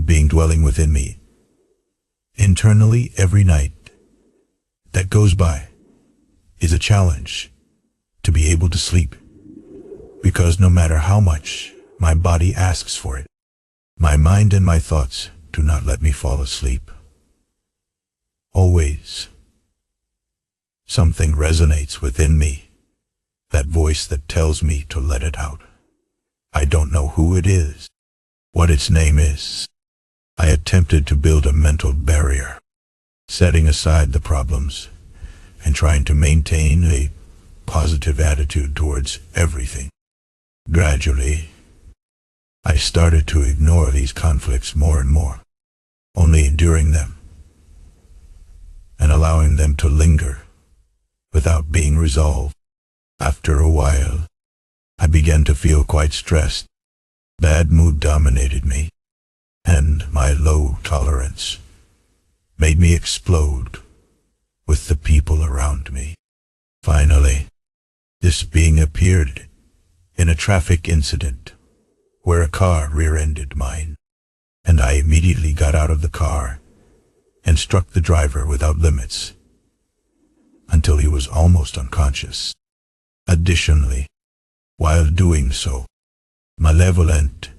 being dwelling within me. Internally, every night that goes by is a challenge to be able to sleep, because no matter how much my body asks for it, my mind and my thoughts do not let me fall asleep. Always, something resonates within me, that voice that tells me to let it out. I don't know who it is, what its name is. I attempted to build a mental barrier, setting aside the problems and trying to maintain a positive attitude towards everything. Gradually, I started to ignore these conflicts more and more, only enduring them and allowing them to linger without being resolved. After a while, I began to feel quite stressed. Bad mood dominated me, and my low tolerance made me explode with the people around me. Finally, this being appeared in a traffic incident where a car rear-ended mine, and I immediately got out of the car and struck the driver without limits until he was almost unconscious. Additionally, while doing so, malevolent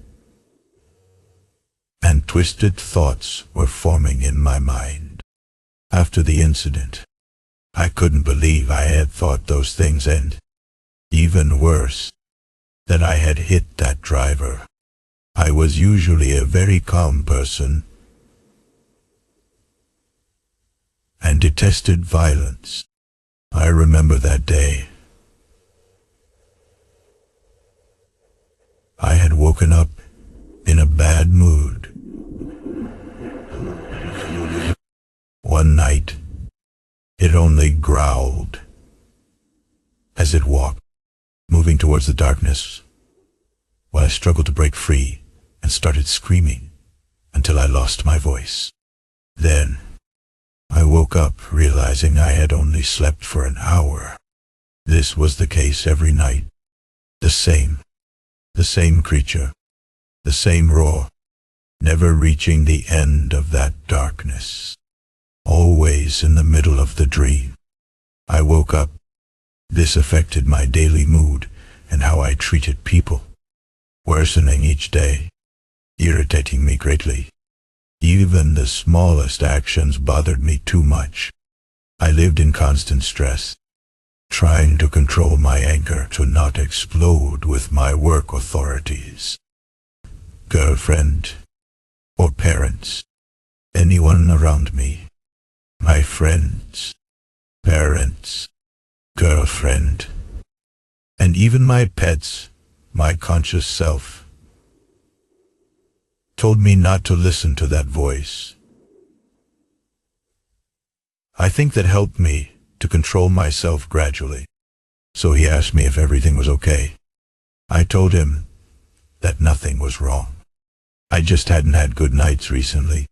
and twisted thoughts were forming in my mind. After the incident, I couldn't believe I had thought those things, and even worse, that I had hit that driver. I was usually a very calm person and detested violence. I remember that day. I had woken up in a bad mood. One night, it only growled as it walked, moving towards the darkness, while I struggled to break free and started screaming until I lost my voice. Then, I woke up realizing I had only slept for an hour. This was the case every night. The same creature, the same roar, never reaching the end of that darkness. Always in the middle of the dream. I woke up. This affected my daily mood and how I treated people, worsening each day, irritating me greatly. Even the smallest actions bothered me too much. I lived in constant stress, trying to control my anger to not explode with my work authorities, girlfriend, or parents, anyone around me, my friends, parents, girlfriend, and even my pets. My conscious self told me not to listen to that voice. I think that helped me to control myself gradually. So he asked me if everything was okay. I told him that nothing was wrong. I just hadn't had good nights recently.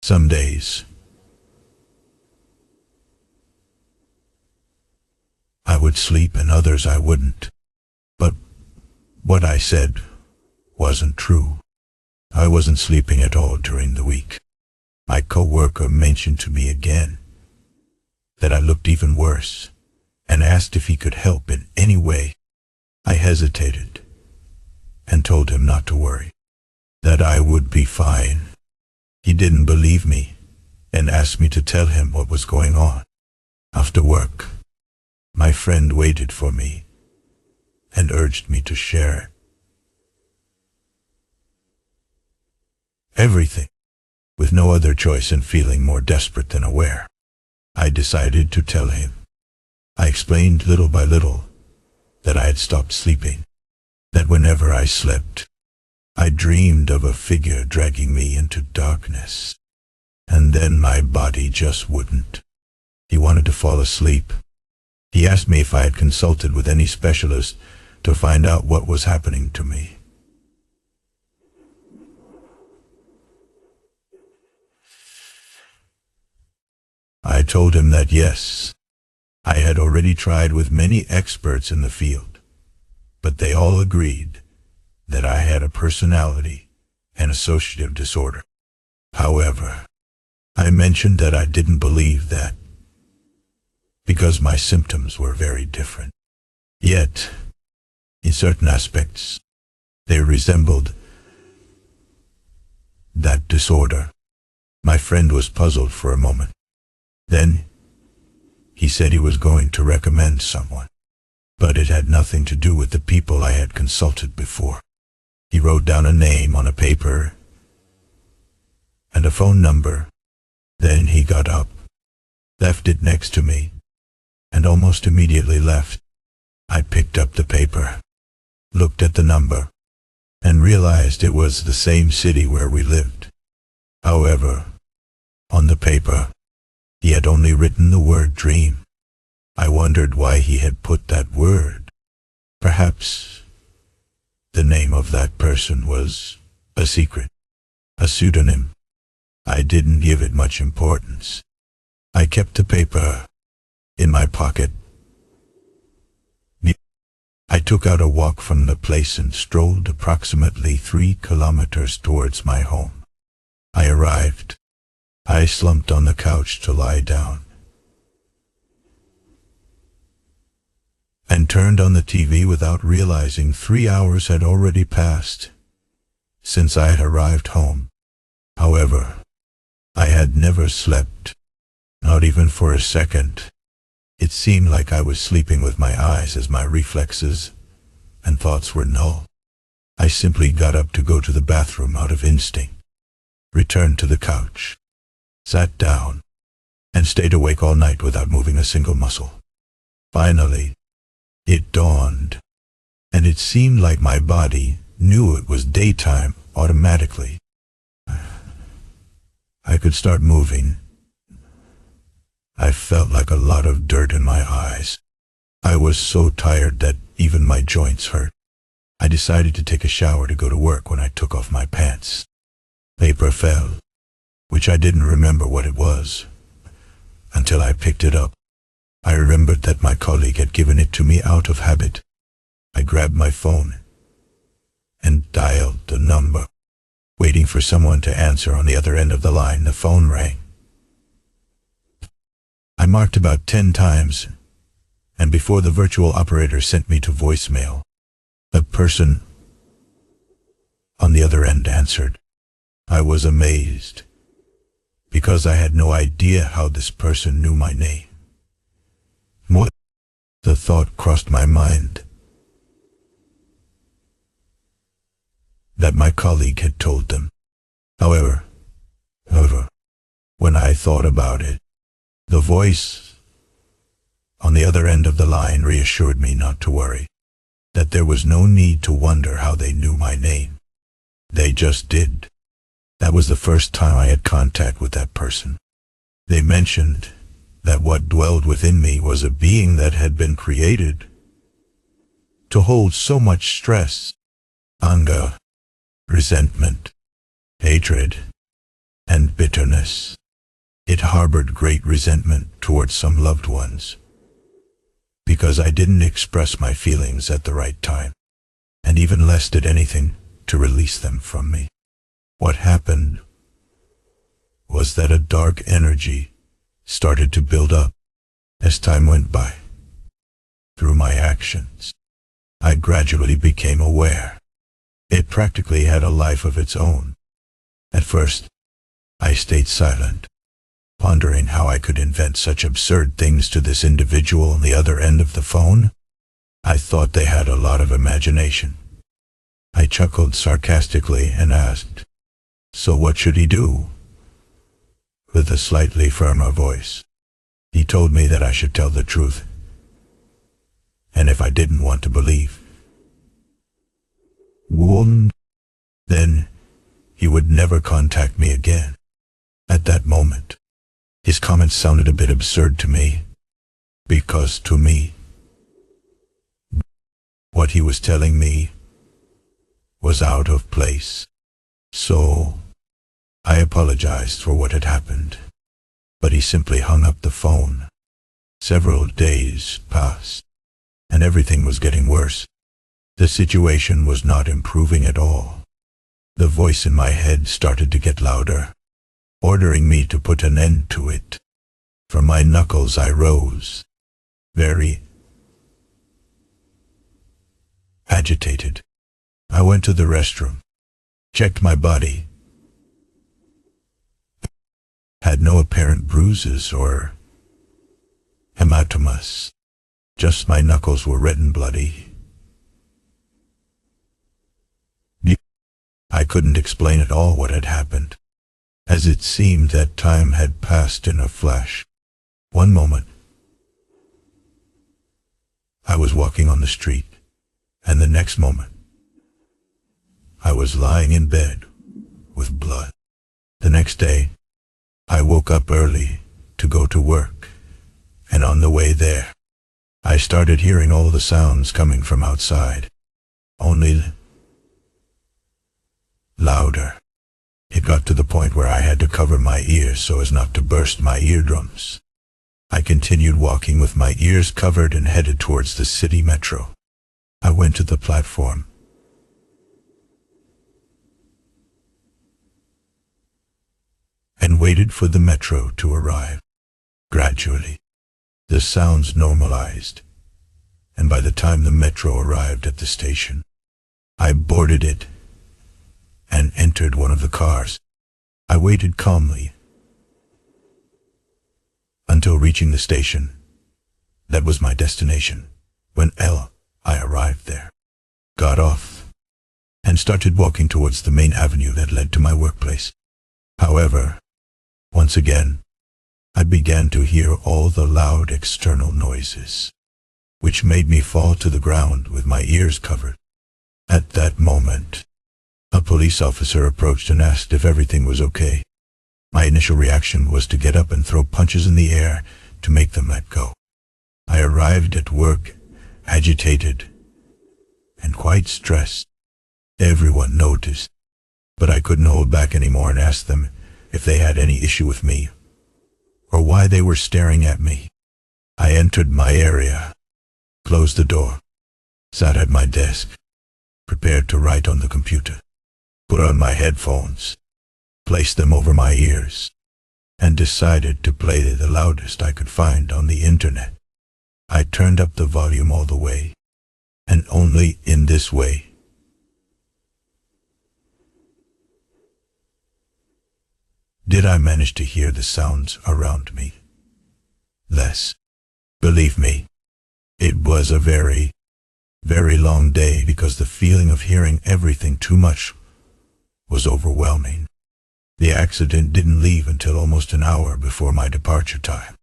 Some days I would sleep and others I wouldn't. But what I said wasn't true. I wasn't sleeping at all during the week. My coworker mentioned to me again that I looked even worse and asked if he could help in any way. I hesitated and told him not to worry, that I would be fine. He didn't believe me and asked me to tell him what was going on. After work, my friend waited for me and urged me to share everything. With no other choice and feeling more desperate than aware, I decided to tell him. I explained little by little that I had stopped sleeping, that whenever I slept, I dreamed of a figure dragging me into darkness, and then my body just wouldn't. He wanted to fall asleep. He asked me if I had consulted with any specialist to find out what was happening to me. I told him that yes, I had already tried with many experts in the field, but they all agreed that I had a personality and associative disorder. However, I mentioned that I didn't believe that because my symptoms were very different. Yet, in certain aspects, they resembled that disorder. My friend was puzzled for a moment. Then, he said he was going to recommend someone, but it had nothing to do with the people I had consulted before. He wrote down a name on a paper and a phone number. Then he got up, left it next to me, and almost immediately left. I picked up the paper, looked at the number, and realized it was the same city where we lived. However, on the paper, he had only written the word dream. I wondered why he had put that word. Perhaps the name of that person was a secret, a pseudonym. I didn't give it much importance. I kept the paper in my pocket. I took out a walk from the place and strolled approximately 3 kilometers towards my home. I arrived. I slumped on the couch to lie down and turned on the TV without realizing 3 hours had already passed since I had arrived home. However, I had never slept, not even for a second. It seemed like I was sleeping with my eyes as my reflexes and thoughts were null. I simply got up to go to the bathroom out of instinct, returned to the couch, sat down, and stayed awake all night without moving a single muscle. Finally, it dawned, and it seemed like my body knew it was daytime automatically. I could start moving. I felt like a lot of dirt in my eyes. I was so tired that even my joints hurt. I decided to take a shower to go to work when I took off my pants. Paper fell, which I didn't remember what it was until I picked it up. I remembered that my colleague had given it to me out of habit. I grabbed my phone and dialed the number. Waiting for someone to answer on the other end of the line, the phone rang. I marked about 10 times, and before the virtual operator sent me to voicemail, a person on the other end answered. I was amazed, because I had no idea how this person knew my name. What? The thought crossed my mind that my colleague had told them. However, when I thought about it, the voice on the other end of the line reassured me not to worry, that there was no need to wonder how they knew my name. They just did. That was the first time I had contact with that person. They mentioned that what dwelled within me was a being that had been created to hold so much stress, anger, resentment, hatred, and bitterness. It harbored great resentment towards some loved ones because I didn't express my feelings at the right time, and even less did anything to release them from me. What happened was that a dark energy started to build up as time went by. Through my actions, I gradually became aware. It practically had a life of its own. At first, I stayed silent, pondering how I could invent such absurd things to this individual on the other end of the phone. I thought they had a lot of imagination. I chuckled sarcastically and asked, "So what should he do?" With a slightly firmer voice, he told me that I should tell the truth, and if I didn't want to believe, then he would never contact me again. At that moment, his comments sounded a bit absurd to me, because to me, what he was telling me was out of place. So, I apologized for what had happened, but he simply hung up the phone. Several days passed, and everything was getting worse. The situation was not improving at all. The voice in my head started to get louder. ordering me to put an end to it. From my knuckles I rose, very agitated. I went to the restroom, checked my body, had no apparent bruises or hematomas, just my knuckles were red and bloody. I couldn't explain at all what had happened, as it seemed that time had passed in a flash. One moment, I was walking on the street, and the next moment, I was lying in bed with blood. The next day, I woke up early to go to work, and on the way there, I started hearing all the sounds coming from outside, only louder. It got to the point where I had to cover my ears so as not to burst my eardrums. I continued walking with my ears covered and headed towards the city metro. I went to the platform. And waited for the metro to arrive. Gradually, the sounds normalized, and by the time the metro arrived at the station, I boarded it and entered one of the cars. I waited calmly until reaching the station. That was my destination. When I arrived there, got off, and started walking towards the main avenue that led to my workplace. However, once again, I began to hear all the loud external noises, which made me fall to the ground with my ears covered. At that moment, a police officer approached and asked if everything was okay. My initial reaction was to get up and throw punches in the air to make them let go. I arrived at work, agitated and quite stressed. Everyone noticed, but I couldn't hold back anymore and asked them if they had any issue with me or why they were staring at me. I entered my area, closed the door, sat at my desk, prepared to write on the computer, put on my headphones, placed them over my ears, and decided to play the loudest I could find on the internet. I turned up the volume all the way, and only in this way did I manage to hear the sounds around me less. Believe me, it was a very, very long day because the feeling of hearing everything too much was overwhelming. The accident didn't leave until almost an hour before my departure time.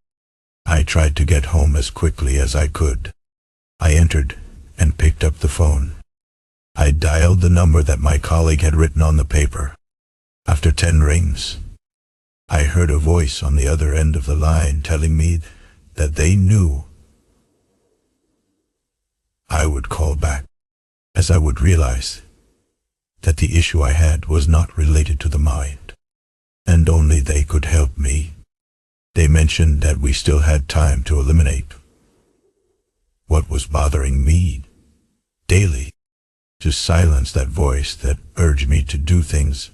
I tried to get home as quickly as I could. I entered and picked up the phone. I dialed the number that my colleague had written on the paper. After 10 rings, I heard a voice on the other end of the line telling me that they knew I would call back, as I would realize that the issue I had was not related to the mind, and only they could help me. They mentioned that we still had time to eliminate what was bothering me daily, to silence that voice that urged me to do things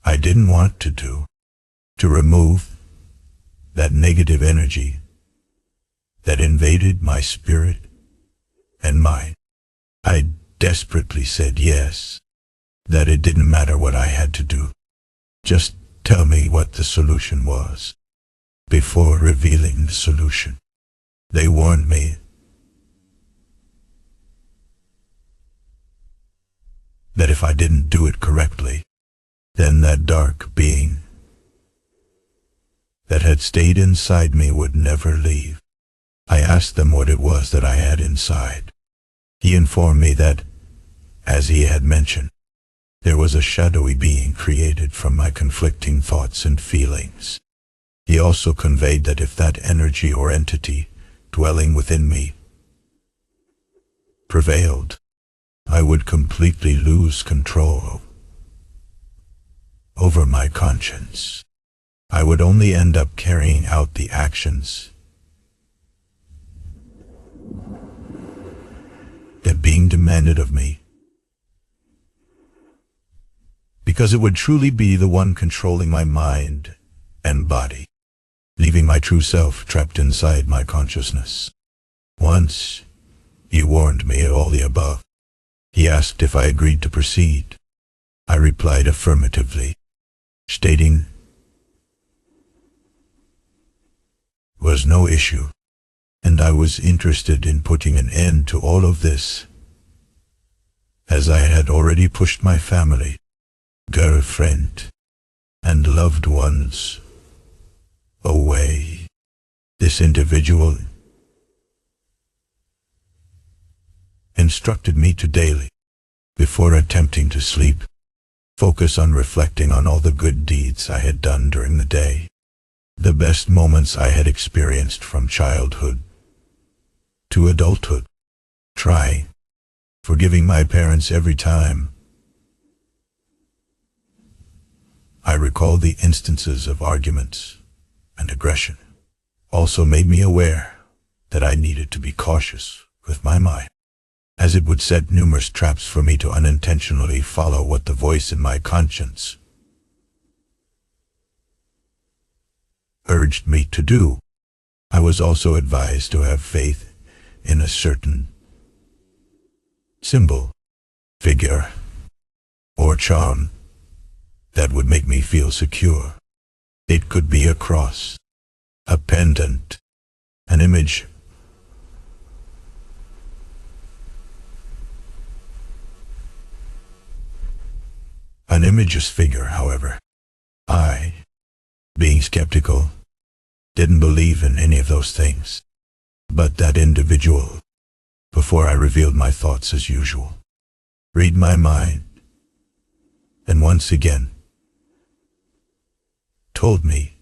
I didn't want to do, to remove that negative energy that invaded my spirit and mind. I desperately said yes, that it didn't matter what I had to do. Just tell me what the solution was. Before revealing the solution, they warned me that if I didn't do it correctly, then that dark being that had stayed inside me would never leave. I asked them what it was that I had inside. He informed me that, as he had mentioned, there was a shadowy being created from my conflicting thoughts and feelings. He also conveyed that if that energy or entity dwelling within me prevailed, I would completely lose control over my conscience. I would only end up carrying out the actions that being demanded of me. because it would truly be the one controlling my mind and body, leaving my true self trapped inside my consciousness. Once, he warned me of all the above. He asked if I agreed to proceed. I replied affirmatively, stating was no issue, and I was interested in putting an end to all of this, as I had already pushed my family, girlfriend, and loved ones away. This individual instructed me to daily, before attempting to sleep, focus on reflecting on all the good deeds I had done during the day, the best moments I had experienced from childhood to adulthood. Try forgiving my parents every time I recalled the instances of arguments and aggression. Also made me aware that I needed to be cautious with my mind, as it would set numerous traps for me to unintentionally follow what the voice in my conscience urged me to do. I was also advised to have faith in a certain symbol, figure, or charm that would make me feel secure. It could be a cross, a pendant, an image, an image's figure. However, I, being skeptical, didn't believe in any of those things. But that individual, before I revealed my thoughts as usual, read my mind, and once again told me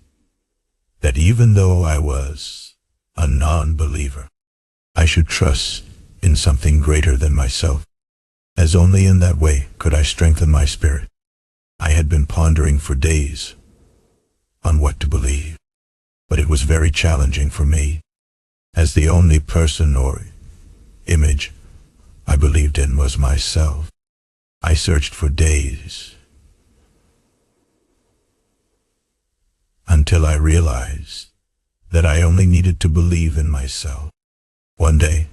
that even though I was a non-believer, I should trust in something greater than myself, as only in that way could I strengthen my spirit. I had been pondering for days on what to believe, but it was very challenging for me, as the only person or image I believed in was myself. I searched for days until I realized that I only needed to believe in myself. One day,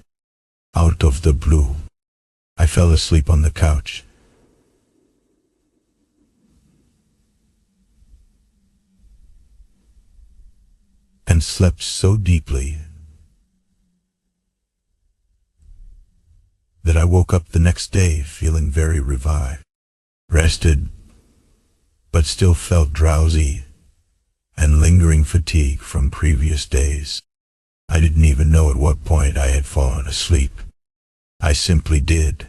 out of the blue, I fell asleep on the couch. And slept so deeply that I woke up the next day feeling very revived, rested, but still felt drowsy and lingering fatigue from previous days. I didn't even know at what point I had fallen asleep. I simply did,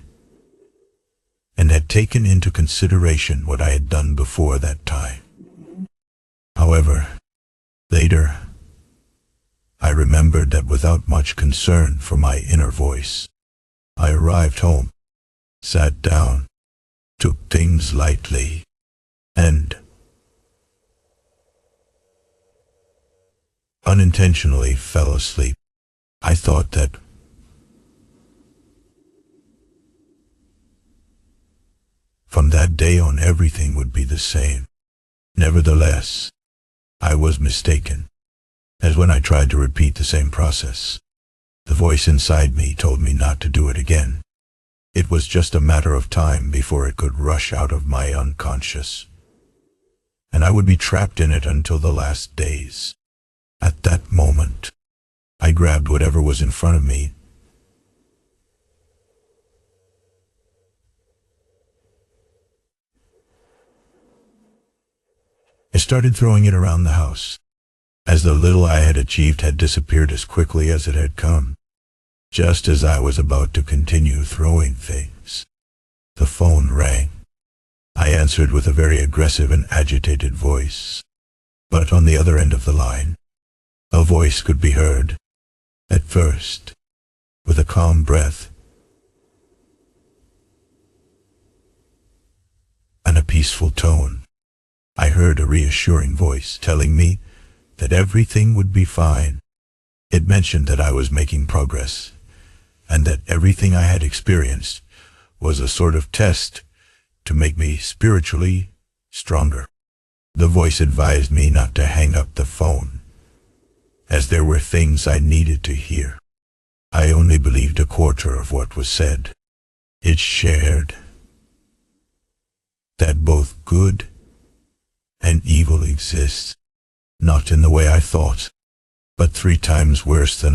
and had taken into consideration what I had done before that time. However, later, I remembered that without much concern for my inner voice, I arrived home, sat down, took things lightly, and unintentionally fell asleep. I thought that from that day on everything would be the same. Nevertheless, I was mistaken, as when I tried to repeat the same process, the voice inside me told me not to do it again. It was just a matter of time before it could rush out of my unconscious, and I would be trapped in it until the last days. At that moment, I grabbed whatever was in front of me and started throwing it around the house, as the little I had achieved had disappeared as quickly as it had come. Just as I was about to continue throwing things, the phone rang. I answered with a very aggressive and agitated voice, but on the other end of the line, a voice could be heard, at first, with a calm breath and a peaceful tone. I heard a reassuring voice telling me that everything would be fine. It mentioned that I was making progress, and that everything I had experienced was a sort of test to make me spiritually stronger. The voice advised me not to hang up the phone, as there were things I needed to hear. I only believed a quarter of what was said. It shared that both good and evil exists, not in the way I thought, but 3 times worse than